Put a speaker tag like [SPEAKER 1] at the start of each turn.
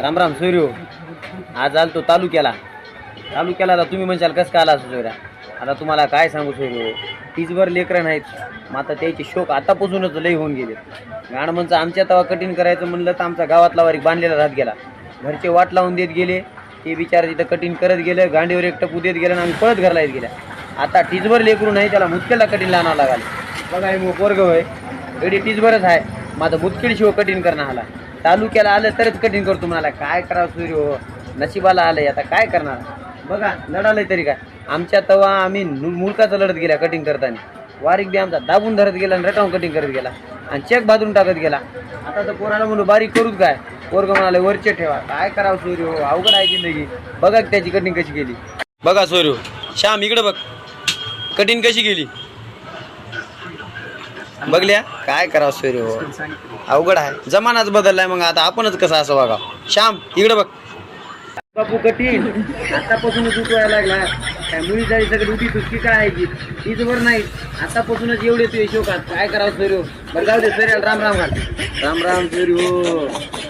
[SPEAKER 1] राम राम सूर्यो. आज आलतो तालुक्याला आता तुम्ही म्हणशाल कसं का आला सूर्या. आता तुम्हाला काय सांगू सूर्यो, तीचभर लेकरं नाहीत. मग आता त्याचे शोक आतापासूनच लई होऊन गेले. गाणमनचं आमच्या तवा कठीण करायचं म्हणलं तर आमचा गावातला वारीक बांधलेला राहत गेला. घरचे वाट लावून देत गेले, ते बिचार तिथं कठीण करत गेलं, गांडीवर एक टपू देत गेलं आणि आम्ही पळत घरला येत गेल्या. आता टीचभर लेकरू नाही, त्याला मुतकेला कठीण आणावं लागले. बघा हे मग पोरग होय एवढी टीचभरच आहे, माझं मुतकेल शिव कठीण करणं आला. तालुक्याला आलं तरच कठीण करतो म्हणाला. काय करावं सूर्य, नशिबाला आलंय आता काय करणार. बघा लढालंय तरी काय. आमच्या तवा आम्ही मुलकाचं लढत गेला कटिंग करताना. वारीक बी आमचा दाबून धरत गेला आणि रटावून कटिंग करत गेला आणि चेक बाजून टाकत गेला. आता तर पोराला म्हणून बारीक करूच काय, पोरग म्हणाले वरचे ठेवा. काय करावं सूर्य, अवघड आहे जिंदगी. बघा त्याची कटिंग कशी गेली. बघा सूर्य, श्याम इकडे बघ कटिंग कशी गेली. बघल्या काय करावं सूर्य, अवघड आहे. जमानाच बदललाय, मग आता आपणच कसं असं बघा. श्याम इकडे बघ. बापू कठीण आतापासूनच उठवायला लागला. काय मुली जायची सगळी उठी तुझकी काय आहे की तीच वर नाही. आतापासूनच एवढे तू शोकात काय करावं सूर्य. बरं जाऊ दे सूर्याला राम राम घाल. राम राम सूर्य.